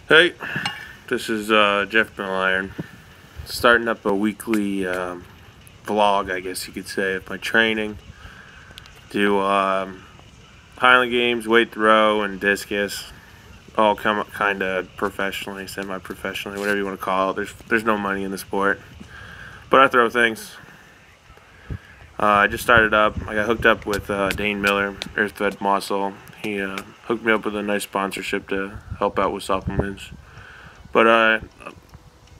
Hey, this is Jeff Iron, starting up a weekly vlog, I guess you could say, of my training. Do Highland games, weight throw, and discus, all come kind of professionally, semi-professionally, whatever you want to call it. There's no money in the sport, but I throw things. I just started up. I got hooked up with Dane Miller, Earthfed Muscle. He hooked me up with a nice sponsorship to help out with supplements. But I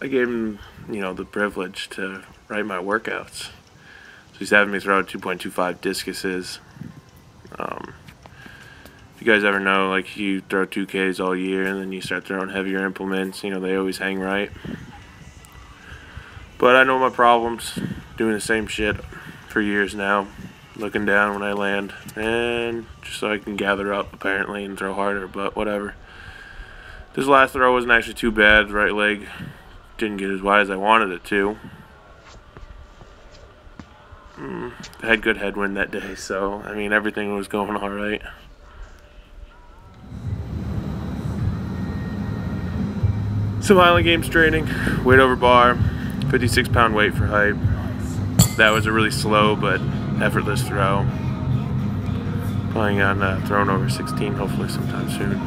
gave him, the privilege to write my workouts. So he's having me throw 2.25 discuses. If you guys ever know, like, you throw 2Ks all year and then you start throwing heavier implements, they always hang right. But I know my problems doing the same shit for years now, looking down when I land, and just so I can gather up apparently and throw harder, but whatever. This last throw wasn't actually too bad. Right leg didn't get as wide as I wanted it to. I had good headwind that day, so I mean everything was going all right. Some Highland games training, weight over bar, 56-pound weight for height. That was a really slow but effortless throw. Planning on throwing over 16 hopefully sometime soon.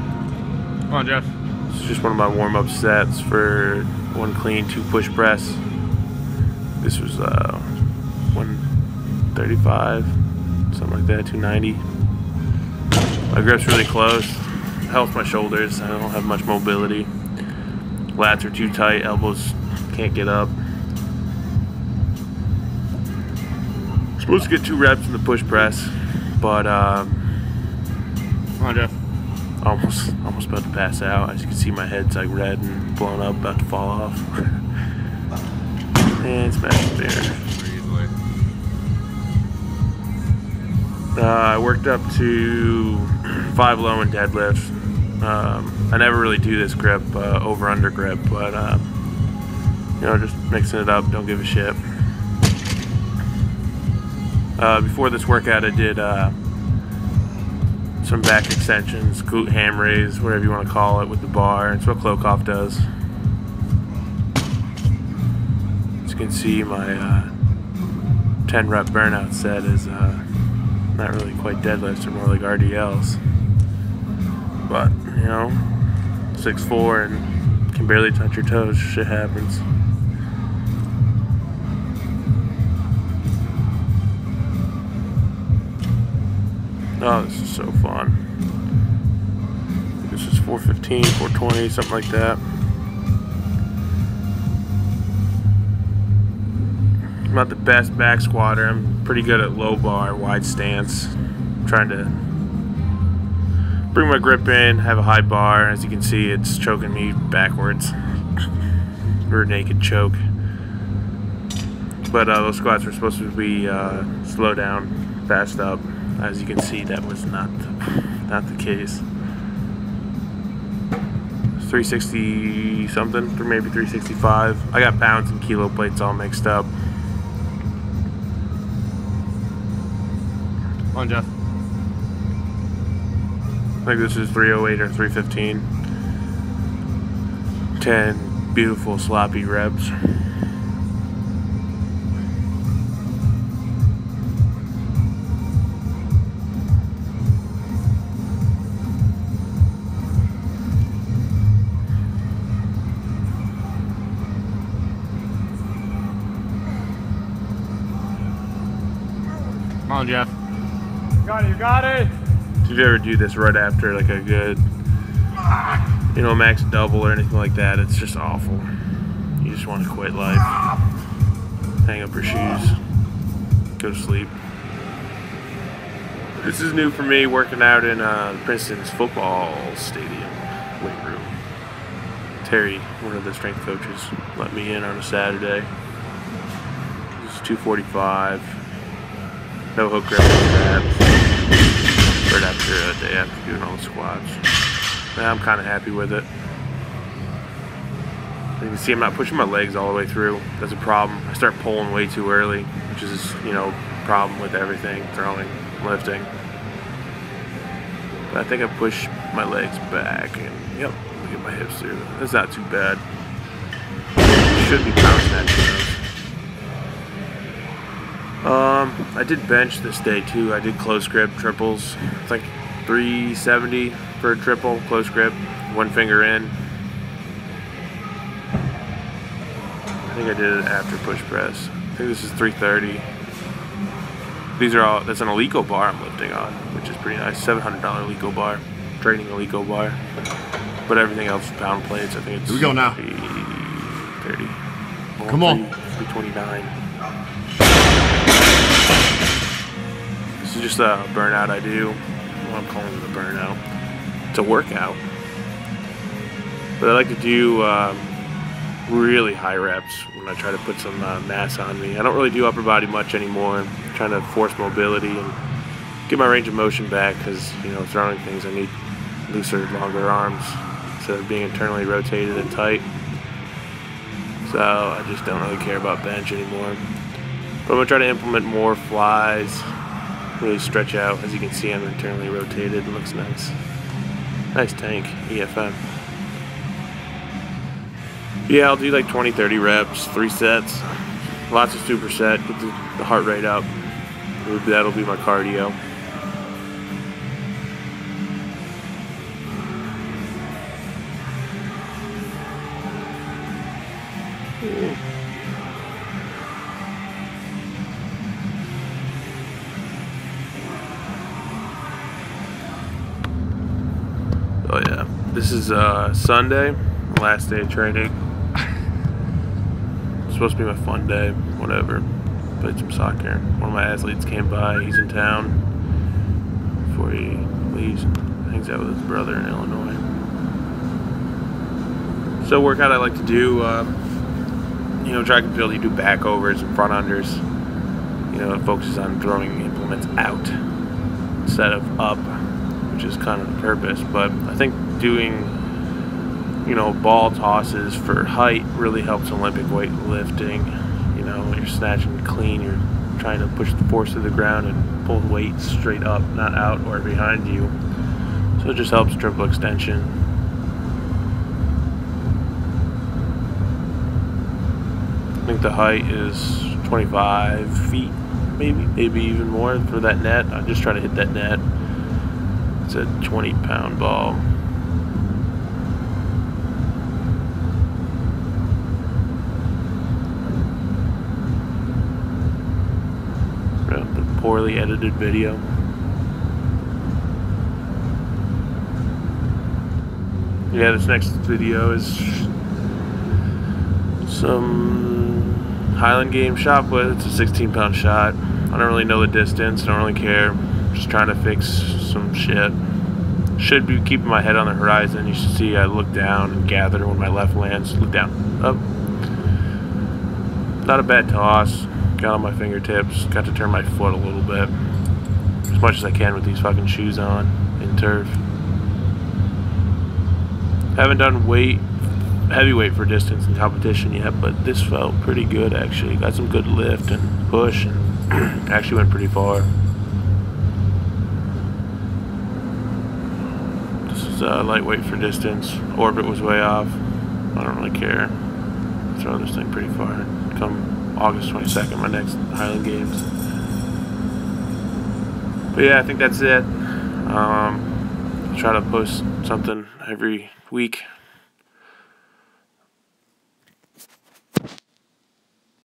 Come on, Jeff. It's just one of my warm-up sets for 1 clean, 2 push press. This was 135, something like that, 290. My grip's really close. Helps my shoulders. I don't have much mobility. Lats are too tight. Elbows can't get up. Supposed to get 2 reps in the push press, but Come on, Jeff. almost about to pass out. As you can see, my head's like red and blown up, about to fall off. And smash there. I worked up to 5 low and deadlift. I never really do this grip, over-under grip, but just mixing it up, don't give a shit. Before this workout, I did some back extensions, glute ham raise, whatever you want to call it, with the bar. It's what Klokoff does. As you can see, my 10 rep burnout set is not really quite deadlifts, or more like RDLs. But, 6'4" and can barely touch your toes. Shit happens. Oh, this is so fun. This is 415, 420, something like that. I'm not the best back squatter. I'm pretty good at low bar, wide stance. I'm trying to bring my grip in, have a high bar. As you can see, it's choking me backwards. Or naked choke. But those squats were supposed to be slow down, fast up. As you can see, that was not the case. 360 something, or maybe 365. I got pounds and kilo plates all mixed up. Come on, Jeff. I think this is 308 or 315. 10 beautiful sloppy reps. Come on, Jeff. You got it. If you ever do this right after like a good, max double or anything like that, it's just awful. You just want to quit life. Hang up your shoes. Go to sleep. This is new for me, working out in Princeton's football stadium weight room. Terry, one of the strength coaches, let me in on a Saturday. This is 245. No hook grip abs. Right after a day after doing all the squats. And I'm kind of happy with it. You can see I'm not pushing my legs all the way through. That's a problem. I start pulling way too early, which is, a problem with everything, throwing, lifting. But I think I push my legs back and, Yep, let me get my hips through. That's not too bad. Should be pound snatching those. I did bench this day too. I did close grip triples. It's like 370 for a triple, close grip, one finger in. I think I did it after push press. I think this is 330. These are all, that's an Alico bar I'm lifting on, which is pretty nice. $700 Alico bar, training Alico bar. But everything else is pound plates. I think it's. Here we go now. 330. Well, Come on. 329. This is just a burnout I do. Well, I'm calling it a burnout. It's a workout. But I like to do really high reps when I try to put some mass on me. I don't really do upper body much anymore. I'm trying to force mobility and get my range of motion back because, you know, throwing things, I need looser, longer arms instead of being internally rotated and tight. So I just don't really care about bench anymore. But I'm going to try to implement more flies, really stretch out. As you can see, I'm internally rotated. It looks nice. Nice tank, EFM. Yeah, I'll do like 20-30 reps, 3 sets. Lots of superset, get the heart rate up. That'll be my cardio. Oh yeah, this is Sunday, last day of training. It's supposed to be my fun day, whatever. Played some soccer. One of my athletes came by, he's in town before he leaves and hangs out with his brother in Illinois. So workout I like to do, you know, track and field, you do back overs and front unders. You know, it focuses on throwing implements out instead of up, which is kind of the purpose. But I think doing, you know, ball tosses for height really helps Olympic weightlifting. You know, you're snatching clean, you're trying to push the force to the ground and pull the weight straight up, not out or behind you. So it just helps triple extension. I think the height is 25 feet, maybe even more for that net. I just try to hit that net. It's a 20-pound ball. The poorly edited video. Yeah, this next video is some Highland game shot put. It's a 16-pound shot. I don't really know the distance. Don't really care. Just trying to fix some shit. Should be keeping my head on the horizon. You should see I look down and gather when my left lands. Look down, up. Not a bad toss. Got on my fingertips. Got to turn my foot a little bit, as much as I can with these fucking shoes on in turf. Haven't done heavyweight for distance in competition yet, but this felt pretty good actually. Got some good lift and push, and actually went pretty far. This is lightweight for distance. Orbit was way off. I don't really care. Throw this thing pretty far. Come August 22nd, my next Highland Games. But yeah, I think that's it. I'll try to post something every week.